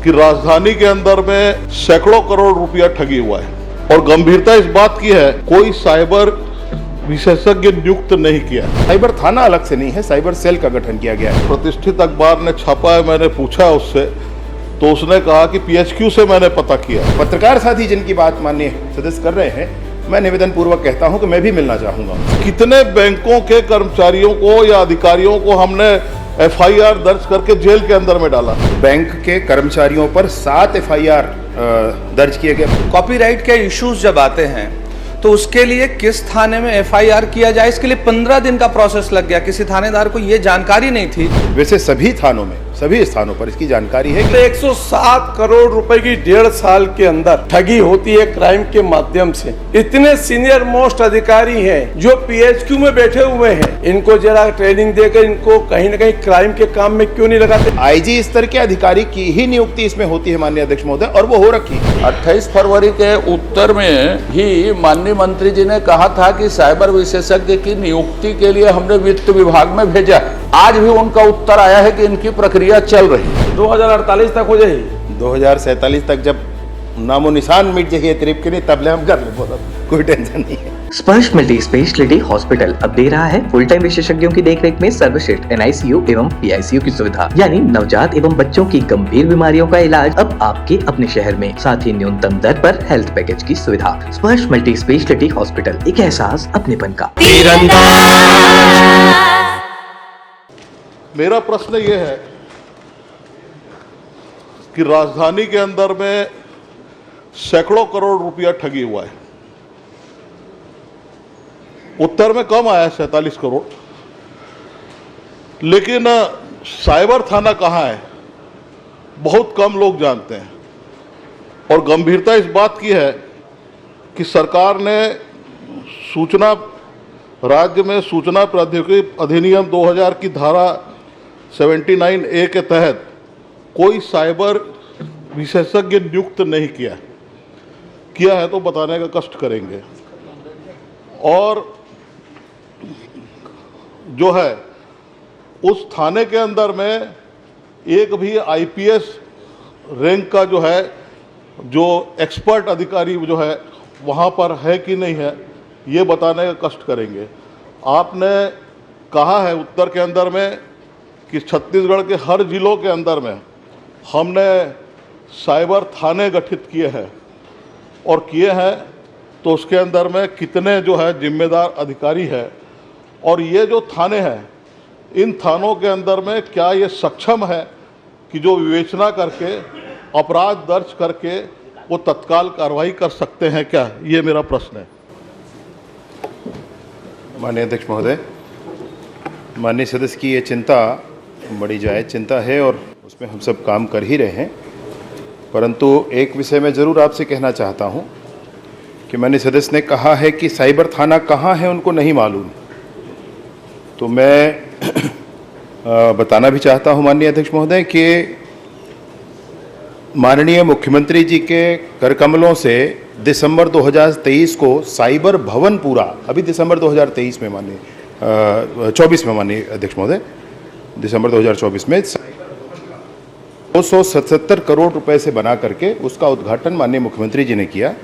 कि राजधानी के अंदर में सैकड़ों करोड़ रुपया ठगी हुआ है और गंभीरता इस बात की है कोई साइबर विशेषज्ञ नियुक्त नहीं किया। साइबर थाना अलग से नहीं है, साइबर सेल का गठन किया गया है। प्रतिष्ठित अखबार ने छापा है, मैंने पूछा उससे तो उसने कहा कि पीएचक्यू से मैंने पता किया। पत्रकार साथी जिनकी बात माननीय सदस्य कर रहे हैं, मैं निवेदन पूर्वक कहता हूं कि मैं भी मिलना चाहूंगा। कितने बैंकों के कर्मचारियों को या अधिकारियों को हमने एफआईआर दर्ज करके जेल के अंदर में डाला। बैंक के कर्मचारियों पर 7 एफआईआर दर्ज किए गए। कॉपीराइट के इश्यूज जब आते हैं तो उसके लिए किस थाने में एफआईआर किया जाए, इसके लिए 15 दिन का प्रोसेस लग गया। किसी थानेदार को ये जानकारी नहीं थी। वैसे सभी थानों में, सभी स्थानों पर इसकी जानकारी है। 107 करोड़ रुपए की 1.5 साल के अंदर ठगी होती है क्राइम के माध्यम से। इतने सीनियर मोस्ट अधिकारी हैं जो पीएचक्यू में बैठे हुए हैं, इनको जरा ट्रेनिंग देकर इनको कहीं न कहीं क्राइम के काम में क्यों नहीं लगाते। आईजी स्तर के अधिकारी की ही नियुक्ति इसमें होती है माननीय अध्यक्ष महोदय, और वो हो रखी। 28 फरवरी के उत्तर में ही माननीय मंत्री जी ने कहा था कि साइबर विशेषज्ञ की नियुक्ति के लिए हमने वित्त विभाग में भेजा। आज भी उनका उत्तर आया है कि इनकी प्रक्रिया चल रही है। 2048 तक हो जाएगी। 2047 तक जब नामो निशान मिट जाइए तरीफ के लिए, तब ले हम कर ले, कोई टेंशन नहीं है। स्पर्श मल्टी स्पेशलिटी हॉस्पिटल अब दे रहा है फुल टाइम विशेषज्ञों की देखरेख में सर्वश्रेष्ठ NICU एवं PICU की सुविधा, यानी नवजात एवं बच्चों की गंभीर बीमारियों का इलाज अब आपके अपने शहर में, साथ ही न्यूनतम दर पर हेल्थ पैकेज की सुविधा। स्पर्श मल्टी स्पेशलिटी हॉस्पिटल, एक एहसास अपनेपन का। मेरा प्रश्न ये है कि राजधानी के अंदर में सैकड़ों करोड़ रुपया ठगी हुआ है। उत्तर में कम आया 47 करोड़, लेकिन साइबर थाना कहाँ है बहुत कम लोग जानते हैं। और गंभीरता इस बात की है कि सरकार ने राज्य में सूचना प्रौद्योगिकी अधिनियम 2000 की धारा 79A के तहत कोई साइबर विशेषज्ञ नियुक्त नहीं किया है तो बताने का कष्ट करेंगे। और जो है उस थाने के अंदर में एक भी IPS रैंक का जो एक्सपर्ट अधिकारी जो है वहाँ पर है कि नहीं है, ये बताने का कष्ट करेंगे। आपने कहा है उत्तर के अंदर में कि छत्तीसगढ़ के हर जिलों के अंदर में हमने साइबर थाने गठित किए हैं और किए हैं, तो उसके अंदर में कितने जिम्मेदार अधिकारी है और ये जो थाने हैं, इन थानों के अंदर में क्या ये सक्षम है कि जो विवेचना करके अपराध दर्ज करके वो तत्काल कार्रवाई कर सकते हैं क्या, ये मेरा प्रश्न है। माननीय अध्यक्ष महोदय, माननीय सदस्य की ये चिंता बड़ी जायज़ चिंता है और उसमें हम सब काम कर ही रहे हैं, परंतु एक विषय मैं ज़रूर आपसे कहना चाहता हूं कि माननीय सदस्य ने कहा है कि साइबर थाना कहाँ है उनको नहीं मालूम। तो मैं बताना भी चाहता हूं माननीय अध्यक्ष महोदय कि माननीय मुख्यमंत्री जी के करकमलों से दिसंबर 2023 को साइबर भवन पूरा, अभी दिसंबर 2023 में माननीय 24 में माननीय अध्यक्ष महोदय, दिसंबर 2024 में 277 करोड़ रुपए से बना करके उसका उद्घाटन माननीय मुख्यमंत्री जी ने किया।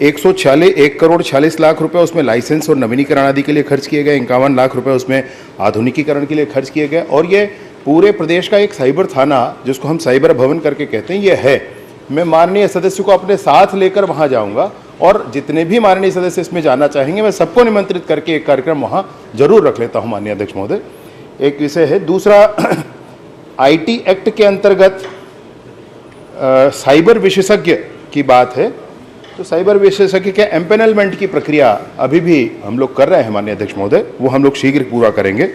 1 करोड़ 46 लाख रुपए उसमें लाइसेंस और नवीनीकरण आदि के लिए खर्च किए गए, 51 लाख रुपए उसमें आधुनिकीकरण के लिए खर्च किए गए। और ये पूरे प्रदेश का एक साइबर थाना, जिसको हम साइबर भवन करके कहते हैं, ये है। मैं माननीय सदस्य को अपने साथ लेकर वहाँ जाऊँगा और जितने भी माननीय सदस्य इसमें जाना चाहेंगे मैं सबको निमंत्रित करके एक कार्यक्रम वहाँ जरूर रख लेता हूँ माननीय अध्यक्ष महोदय। एक विषय है। दूसरा, IT एक्ट के अंतर्गत साइबर विशेषज्ञ की बात है, तो साइबर विशेषज्ञ के एम्पेनलमेंट की प्रक्रिया अभी भी हम लोग कर रहे हैं माननीय अध्यक्ष महोदय, वो हम लोग शीघ्र पूरा करेंगे।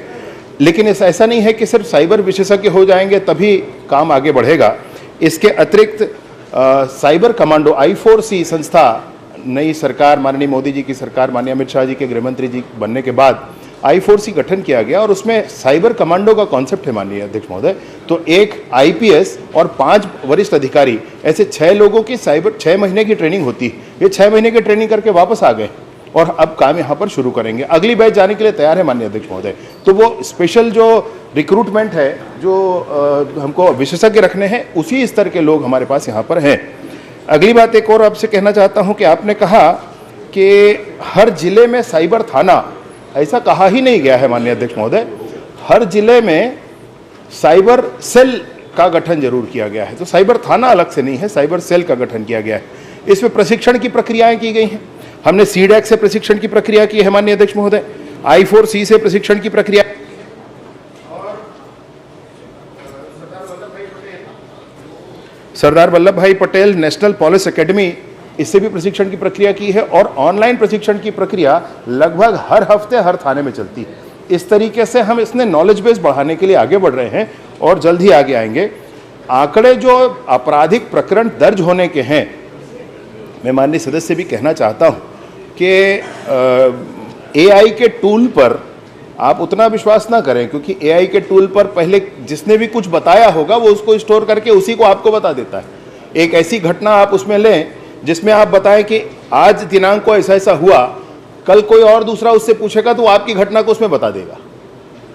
लेकिन ऐसा नहीं है कि सिर्फ साइबर विशेषज्ञ हो जाएंगे तभी काम आगे बढ़ेगा। इसके अतिरिक्त साइबर कमांडो I4C संस्था, नई सरकार, माननीय मोदी जी की सरकार, माननीय अमित शाह जी के गृहमंत्री जी बनने के बाद I4C गठन किया गया और उसमें साइबर कमांडो का कॉन्सेप्ट है माननीय अध्यक्ष महोदय। तो एक IPS और 5 वरिष्ठ अधिकारी, ऐसे 6 लोगों की साइबर 6 महीने की ट्रेनिंग होती है। ये 6 महीने की ट्रेनिंग करके वापस आ गए और अब काम यहाँ पर शुरू करेंगे। अगली बैच जाने के लिए तैयार है माननीय अध्यक्ष महोदय। तो वो स्पेशल जो रिक्रूटमेंट है, जो हमको विशेषज्ञ रखने हैं, उसी स्तर के लोग हमारे पास यहाँ पर हैं। अगली बात एक और आपसे कहना चाहता हूँ कि आपने कहा कि हर जिले में साइबर थाना, ऐसा कहा ही नहीं गया है माननीय अध्यक्ष महोदय। हर जिले में साइबर सेल का गठन जरूर किया गया है। तो साइबर थाना अलग से नहीं है, साइबर सेल का गठन किया गया है। इसमें प्रशिक्षण की प्रक्रियाएं की गई हैं। हमने सीडैक से प्रशिक्षण की प्रक्रिया की है माननीय अध्यक्ष महोदय, I4C से प्रशिक्षण की प्रक्रिया, सरदार वल्लभ भाई पटेल नेशनल पुलिस एकेडमी, इससे भी प्रशिक्षण की प्रक्रिया की है। और ऑनलाइन प्रशिक्षण की प्रक्रिया लगभग हर हफ्ते हर थाने में चलती है। इस तरीके से हम इसने नॉलेज बेस बढ़ाने के लिए आगे बढ़ रहे हैं और जल्द ही आगे आएंगे। आंकड़े जो आपराधिक प्रकरण दर्ज होने के हैं, मैं माननीय सदस्य से भी कहना चाहता हूं कि AI के टूल पर आप उतना विश्वास ना करें, क्योंकि AI के टूल पर पहले जिसने भी कुछ बताया होगा वो उसको स्टोर करके उसी को आपको बता देता है। एक ऐसी घटना आप उसमें लें जिसमें आप बताएं कि आज दिनांक को ऐसा ऐसा हुआ, कल कोई और दूसरा उससे पूछेगा तो आपकी घटना को उसमें बता देगा।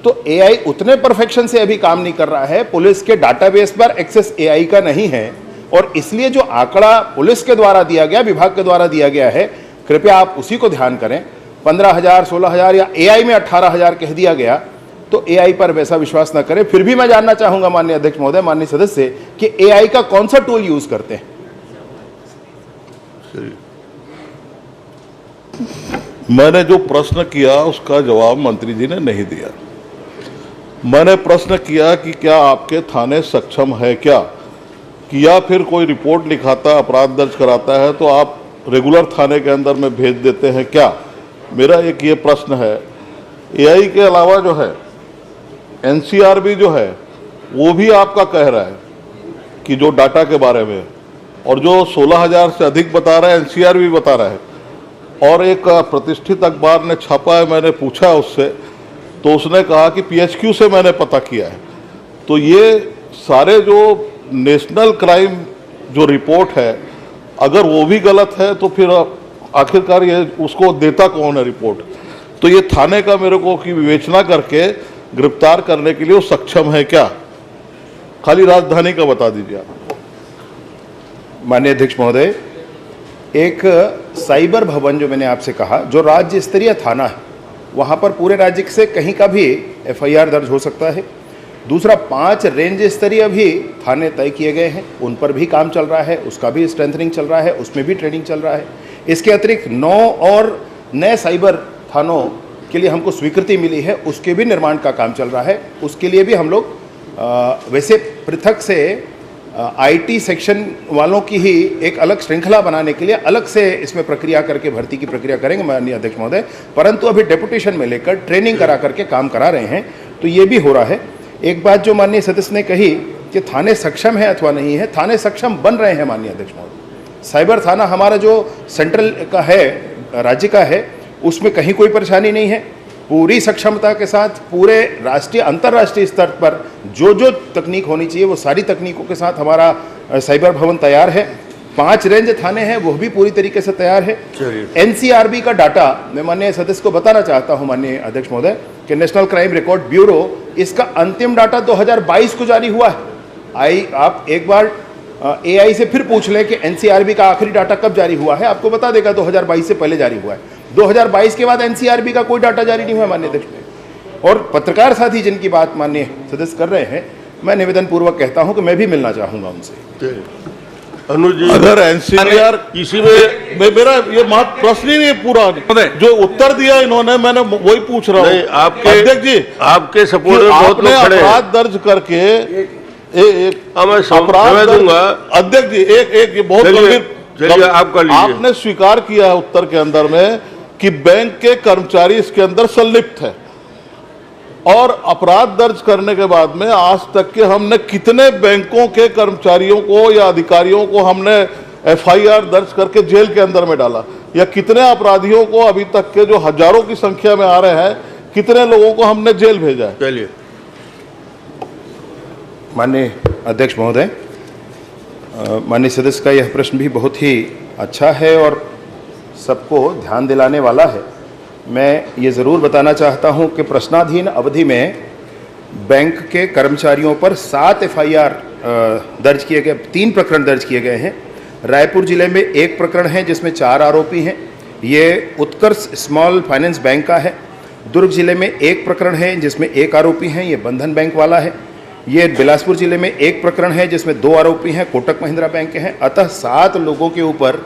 तो AI उतने परफेक्शन से अभी काम नहीं कर रहा है, पुलिस के डाटाबेस पर एक्सेस AI का नहीं है, और इसलिए जो आंकड़ा पुलिस के द्वारा दिया गया, विभाग के द्वारा दिया गया है, कृपया आप उसी को ध्यान करें। 15,000, 16,000 या AI में 18,000 कह दिया गया, तो AI पर वैसा विश्वास ना करें। फिर भी मैं जानना चाहूंगा माननीय अध्यक्ष महोदय, माननीय सदस्य, कि AI का कौन सा टूल यूज करते हैं? मैंने जो प्रश्न किया उसका जवाब मंत्री जी ने नहीं दिया। मैंने प्रश्न किया कि क्या आपके थाने सक्षम है क्या, कि या फिर कोई रिपोर्ट लिखाता, अपराध दर्ज कराता है तो आप रेगुलर थाने के अंदर में भेज देते हैं क्या? मेरा एक ये प्रश्न है। AI के अलावा जो है NCRB जो है वो भी आपका कह रहा है कि जो डाटा के बारे में, और जो 16,000 से अधिक बता रहा है NCRB बता रहा है। और एक प्रतिष्ठित अखबार ने छापा है, मैंने पूछा उससे तो उसने कहा कि PHQ से मैंने पता किया है। तो ये सारे जो नेशनल क्राइम जो रिपोर्ट है, अगर वो भी गलत है तो फिर आखिरकार ये उसको देता कौन है रिपोर्ट? तो ये थाने का मेरे को की विवेचना करके गिरफ्तार करने के लिए वो सक्षम है क्या? खाली राजधानी का बता दीजिए आप। माननीय अध्यक्ष महोदय, एक साइबर भवन जो मैंने आपसे कहा, जो राज्य स्तरीय थाना है, वहाँ पर पूरे राज्य से कहीं का भी FIR दर्ज हो सकता है। दूसरा, 5 रेंज स्तरीय भी थाने तय किए गए हैं, उन पर भी काम चल रहा है, उसका भी स्ट्रेंथनिंग चल रहा है, उसमें भी ट्रेनिंग चल रहा है। इसके अतिरिक्त 9 और नए साइबर थानों के लिए हमको स्वीकृति मिली है, उसके भी निर्माण का काम चल रहा है। उसके लिए भी हम लोग वैसे पृथक से IT सेक्शन वालों की ही एक अलग श्रृंखला बनाने के लिए अलग से इसमें प्रक्रिया करके भर्ती की प्रक्रिया करेंगे माननीय अध्यक्ष महोदय, परंतु अभी डेपुटेशन में लेकर ट्रेनिंग करा करके काम करा रहे हैं, तो ये भी हो रहा है। एक बात जो माननीय सदस्य ने कही कि थाने सक्षम है अथवा नहीं है, थाने सक्षम बन रहे हैं माननीय अध्यक्ष महोदय। साइबर थाना हमारा जो सेंट्रल का है, राज्य का है, उसमें कहीं कोई परेशानी नहीं है। पूरी सक्षमता के साथ पूरे राष्ट्रीय अंतर्राष्ट्रीय स्तर पर जो जो तकनीक होनी चाहिए वो सारी तकनीकों के साथ हमारा साइबर भवन तैयार है। 5 रेंज थाने हैं, वो भी पूरी तरीके से तैयार है। NCRB का डाटा मैं माननीय सदस्य को बताना चाहता हूं माननीय अध्यक्ष महोदय कि नेशनल क्राइम रिकॉर्ड ब्यूरो, इसका अंतिम डाटा 2022 को जारी हुआ है। आप एक बार AI से फिर पूछ लें कि NCRB का आखिरी डाटा कब जारी हुआ है, आपको बता देगा 2022 से पहले जारी हुआ है। 2022 के बाद NCRB का कोई डाटा जारी नहीं हुआ माननीय अध्यक्ष। और पत्रकार साथी जिनकी बात माननीय सदस्य कर रहे हैं, मैं निवेदन पूर्वक कहता हूं कि मैं भी मिलना चाहूंगा उनसे। अनुज जी, अगर NCR इसी में मेरा ये प्रश्न ही नहीं पूरा जो उत्तर दिया इन्होंने, मैंने वही पूछ रहा हूँ। आपके अध्यक्ष जी, आपके सपोर्ट में बहुत लोग खड़े हैं। अपराध दर्ज करके अपराध दूंगा। अध्यक्ष जी, एक ये बहुत चलिए आप कर लीजिए। आपने स्वीकार किया है उत्तर के अंदर में कि बैंक के कर्मचारी इसके अंदर संलिप्त है, और अपराध दर्ज करने के बाद में आज तक के हमने कितने बैंकों के कर्मचारियों को या अधिकारियों को हमने FIR दर्ज करके जेल के अंदर में डाला, या कितने अपराधियों को अभी तक के जो हजारों की संख्या में आ रहे हैं, कितने लोगों को हमने जेल भेजा है? चलिए। माननीय अध्यक्ष महोदय, माननीय सदस्य का यह प्रश्न भी बहुत ही अच्छा है और सबको ध्यान दिलाने वाला है। मैं ये ज़रूर बताना चाहता हूँ कि प्रश्नाधीन अवधि में बैंक के कर्मचारियों पर 7 FIR दर्ज किए गए, 3 प्रकरण दर्ज किए गए हैं। रायपुर जिले में 1 प्रकरण है जिसमें 4 आरोपी हैं, ये उत्कर्ष स्मॉल फाइनेंस बैंक का है। दुर्ग जिले में 1 प्रकरण है जिसमें 1 आरोपी हैं, ये बंधन बैंक वाला है। ये बिलासपुर जिले में 1 प्रकरण है जिसमें 2 आरोपी हैं, कोटक महिंद्रा बैंक के हैं। अतः 7 लोगों के ऊपर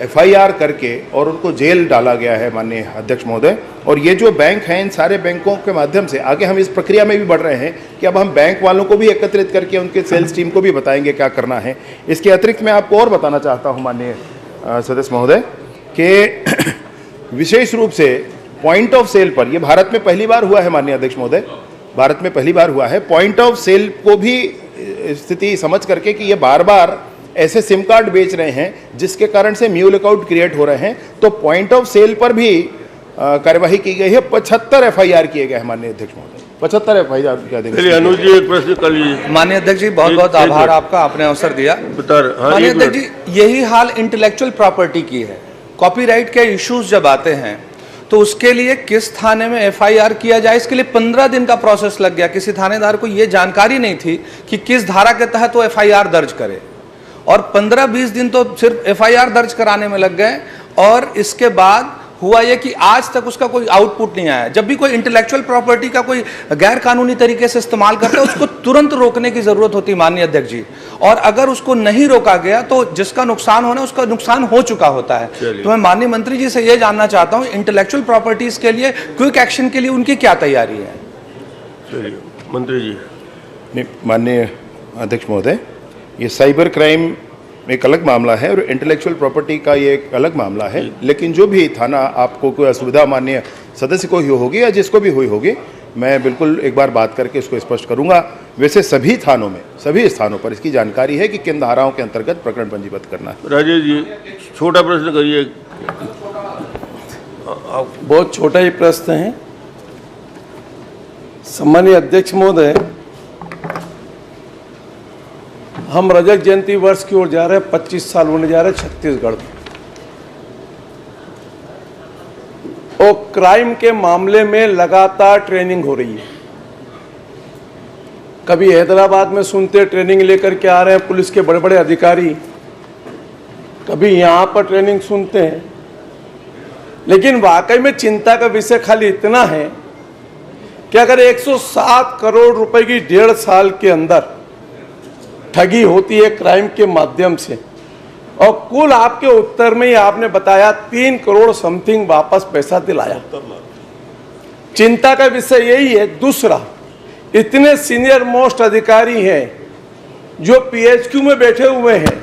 FIR करके और उनको जेल डाला गया है माननीय अध्यक्ष महोदय। और ये जो बैंक हैं, इन सारे बैंकों के माध्यम से आगे हम इस प्रक्रिया में भी बढ़ रहे हैं कि अब हम बैंक वालों को भी एकत्रित करके उनके सेल्स टीम को भी बताएंगे क्या करना है। इसके अतिरिक्त मैं आपको और बताना चाहता हूँ माननीय सदस्य महोदय कि विशेष रूप से पॉइंट ऑफ सेल पर, यह भारत में पहली बार हुआ है माननीय अध्यक्ष महोदय, भारत में पहली बार हुआ है, पॉइंट ऑफ सेल को भी स्थिति समझ करके कि ये बार बार ऐसे सिम कार्ड बेच रहे हैं जिसके कारण से म्यूल अकाउंट क्रिएट हो रहे हैं, तो पॉइंट ऑफ सेल पर भी कार्यवाही की गई है। 75 FIR किए गए हैं माननीय अध्यक्ष महोदय, 75 FIR क्या देंगे। अनुज जी एक प्रश्न कर लीजिए। माननीय अध्यक्ष जी बहुत बहुत आभार आपका, आपने अवसर दिया। माननीय अध्यक्ष जी, यही हाल इंटेलेक्चुअल प्रॉपर्टी की है। कॉपीराइट के इश्यूज जब आते हैं तो उसके लिए किस थाने में FIR किया जाए, इसके लिए 15 दिन का प्रोसेस लग गया। किसी थानेदार को यह जानकारी नहीं थी कि किस धारा के तहत वो FIR दर्ज करे, और 15-20 दिन तो सिर्फ FIR दर्ज कराने में लग गए। और इसके बाद हुआ यह कि आज तक उसका कोई आउटपुट नहीं आया। जब भी कोई इंटेलेक्चुअल प्रॉपर्टी का कोई गैर कानूनी तरीके से इस्तेमाल करता है उसको तुरंत रोकने की जरूरत होती है माननीय अध्यक्ष जी, और अगर उसको नहीं रोका गया तो जिसका नुकसान होना उसका नुकसान हो चुका होता है। तो मैं माननीय मंत्री जी से यह जानना चाहता हूं, इंटेलेक्चुअल प्रॉपर्टीज के लिए क्विक एक्शन के लिए उनकी क्या तैयारी है। चलिए मंत्री जी। नहीं, माननीय अध्यक्ष महोदय, ये साइबर क्राइम एक अलग मामला है और इंटेलेक्चुअल प्रॉपर्टी का ये एक अलग मामला है। लेकिन जो भी थाना आपको कोई असुविधा माननीय सदस्य को ही होगी या जिसको भी हुई होगी, मैं बिल्कुल एक बार बात करके इसको स्पष्ट करूंगा। वैसे सभी थानों में, सभी स्थानों पर इसकी जानकारी है कि किन धाराओं के अंतर्गत प्रकरण पंजीबद्ध करना है। राजेश जी छोटा प्रश्न करिए। बहुत छोटा ही प्रश्न है। सम्मानीय अध्यक्ष महोदय, हम रजत जयंती वर्ष की ओर जा रहे हैं, 25 साल होने जा रहे हैं छत्तीसगढ़ में, और क्राइम के मामले में लगातार ट्रेनिंग हो रही है। कभी हैदराबाद में सुनते ट्रेनिंग लेकर के आ रहे हैं पुलिस के बड़े बड़े अधिकारी, कभी यहाँ पर ट्रेनिंग सुनते हैं। लेकिन वाकई में चिंता का विषय खाली इतना है कि अगर 107 करोड़ रुपए की 1.5 साल के अंदर ठगी होती है क्राइम के माध्यम से, और कुल आपके उत्तर में ही आपने बताया 3 करोड़ समथिंग वापस पैसा दिलाया, चिंता का विषय यही है। दूसरा, इतने सीनियर मोस्ट अधिकारी हैं जो PHQ में बैठे हुए हैं,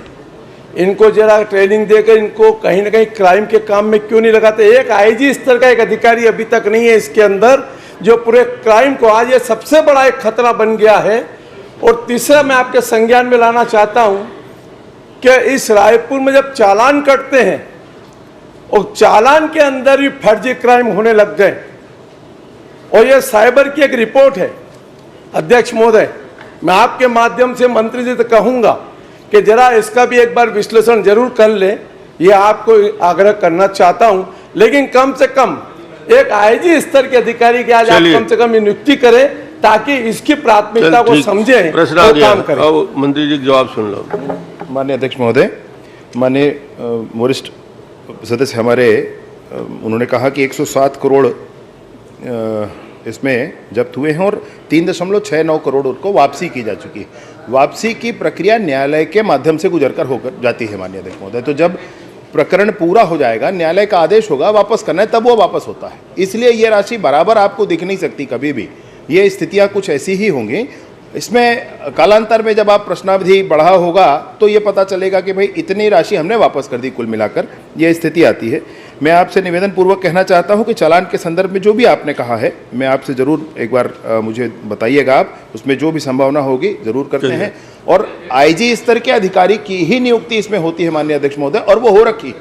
इनको जरा ट्रेनिंग देकर इनको कहीं ना कहीं क्राइम के काम में क्यों नहीं लगाते। एक IG स्तर का एक अधिकारी अभी तक नहीं है इसके अंदर, जो पूरे क्राइम को, आज ये सबसे बड़ा एक खतरा बन गया है। और तीसरा, मैं आपके संज्ञान में लाना चाहता हूं कि इस रायपुर में जब चालान कटते हैं और चालान के अंदर भी फर्जी क्राइम होने लग गए, और यह साइबर की एक रिपोर्ट है। अध्यक्ष महोदय, मैं आपके माध्यम से मंत्री जी से कहूंगा कि जरा इसका भी एक बार विश्लेषण जरूर कर ले, ये आपको आग्रह करना चाहता हूं। लेकिन कम से कम एक IG स्तर के अधिकारी की आज आप कम से कम नियुक्ति करें ताकि इसकी प्राथमिकता को समझे, प्रश्न आ गया। अब मंत्री जी जवाब सुन लो। माननीय अध्यक्ष महोदय, माननीय वरिष्ठ सदस्य हमारे, उन्होंने कहा कि 107 करोड़ इसमें जब्त हुए हैं और 3.69 करोड़ उनको वापसी की जा चुकी है। वापसी की प्रक्रिया न्यायालय के माध्यम से गुजरकर होकर जाती है माननीय अध्यक्ष महोदय। तो जब प्रकरण पूरा हो जाएगा, न्यायालय का आदेश होगा वापस करना है, तब वो वापस होता है। इसलिए ये राशि बराबर आपको दिख नहीं सकती कभी भी, ये स्थितियां कुछ ऐसी ही होंगी। इसमें कालांतर में जब आप प्रश्नावधि बढ़ा होगा तो ये पता चलेगा कि भाई इतनी राशि हमने वापस कर दी, कुल मिलाकर ये स्थिति आती है। मैं आपसे निवेदन पूर्वक कहना चाहता हूं कि चालान के संदर्भ में जो भी आपने कहा है, मैं आपसे जरूर एक बार मुझे बताइएगा, आप उसमें जो भी संभावना होगी जरूर करते हैं। और IG स्तर के अधिकारी की ही नियुक्ति इसमें होती है माननीय अध्यक्ष महोदय, और वो हो रखी।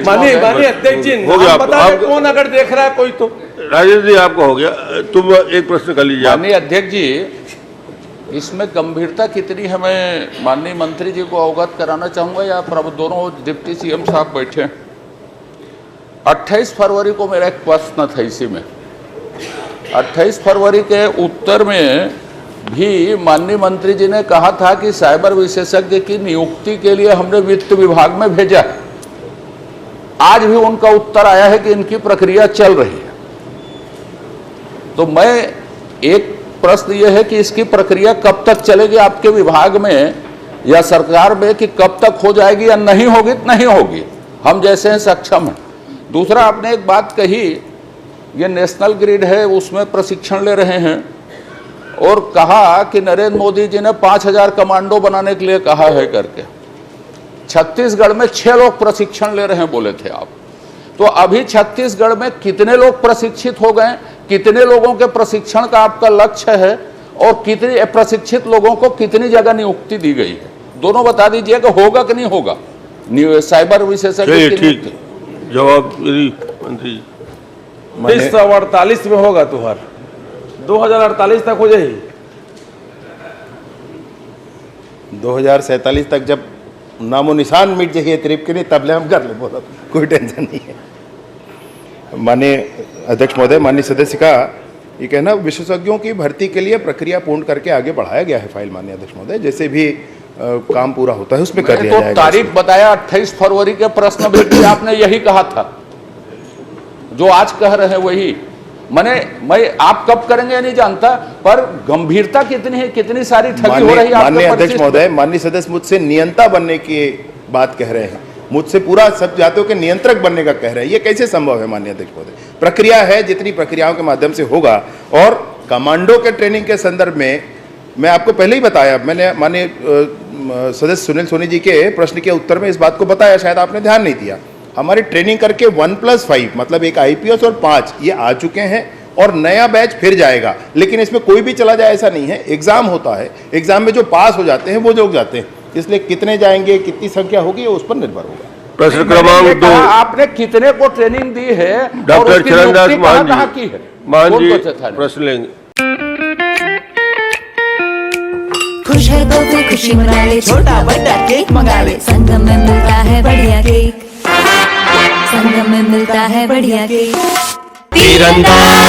माननीय अध्यक्ष जी, कौन अगर देख रहा है कोई तो। राजेश जी आपको हो गया, तुम एक प्रश्न कर लीजिए। माननीय अध्यक्ष जी, इसमें गंभीरता कितनी है मैं माननीय मंत्री जी को अवगत कराना चाहूँगा, या प्रभु दोनों डिप्टी सीएम साहब बैठे हैं। 28 फरवरी को मेरा एक प्रश्न था इसी में। 28 फरवरी के उत्तर में भी माननीय मंत्री जी ने कहा था कि साइबर विशेषज्ञ की नियुक्ति के लिए हमने वित्त विभाग में भेजा है। आज भी उनका उत्तर आया है कि इनकी प्रक्रिया चल रही है। तो मैं एक प्रश्न यह है कि इसकी प्रक्रिया कब तक चलेगी आपके विभाग में या सरकार में, कि कब तक हो जाएगी या नहीं होगी? नहीं होगी, हम जैसे हैं सक्षम हैं। दूसरा, आपने एक बात कही, ये नेशनल ग्रिड है, उसमें प्रशिक्षण ले रहे हैं, और कहा कि नरेंद्र मोदी जी ने 5000 कमांडो बनाने के लिए कहा है करके। छत्तीसगढ़ में 6 लोग प्रशिक्षण ले रहे हैं बोले थे आप। तो अभी छत्तीसगढ़ में कितने लोग प्रशिक्षित हो गए? कितने लोगों के प्रशिक्षण का आपका लक्ष्य है? और कितने प्रशिक्षित लोगों को कितनी जगह नियुक्ति दी गई है? दोनों बता दीजिए कि होगा कि नहीं होगा साइबर विशेषज्ञ की नियुक्ति। जवाब मंत्री जी। 1948 में होगा तुहार, 2048 तक हो जाएगी। 2047 तक जब नामो निशान मिट जाइए ट्रिप के लिए, तबले हम कर ले, बोला कोई टेंशन नहीं है। माननीय अध्यक्ष महोदय, माननीय सदस्य का ये कहना, विशेषज्ञों की भर्ती के लिए प्रक्रिया पूर्ण करके आगे बढ़ाया गया है फाइल। माननीय अध्यक्ष महोदय, जैसे भी काम पूरा होता है उसमें कर लिया जाएगा। तारीख बताया 28 फरवरी के प्रश्न भी आपने यही कहा था, जो आज कह रहे हैं वही। मैं आप कब करेंगे नहीं जानता, पर गंभीरता कितनी है, कितनी सारी ठगी हो रही है। माननीय अध्यक्ष महोदय, माननीय सदस्य मुझसे नियंता बनने की बात कह रहे हैं, मुझसे पूरा सब जातियों के नियंत्रक बनने का कह रहे हैं। ये कैसे संभव है माननीय अध्यक्ष महोदय? प्रक्रिया है, जितनी प्रक्रियाओं के माध्यम से होगा। और कमांडो के ट्रेनिंग के संदर्भ में मैं आपको पहले ही बताया, मैंने माननीय सदस्य सुनील सोनी जी के प्रश्न के उत्तर में इस बात को बताया, शायद आपने ध्यान नहीं दिया। हमारी ट्रेनिंग करके 1+5 मतलब एक IPS और 5 ये आ चुके हैं, और नया बैच फिर जाएगा। लेकिन इसमें कोई भी चला जाए ऐसा नहीं है, एग्जाम होता है, एग्जाम में जो पास हो जाते हैं वो लोग जाते हैं। इसलिए कितने जाएंगे, कितनी संख्या होगी, उस पर निर्भर होगा। प्रश्न क्रमांक 2, आपने कितने को ट्रेनिंग दी है? डॉक्टर चरणदास मान जी, प्रश्न लेंगे। खुश है तो फिर खुशी मना ले, छोटा बड़ा केक मंगा ले, संगम में मिलता है बढ़िया केक, संगम में मिलता है बढ़िया केक। तीरंदाज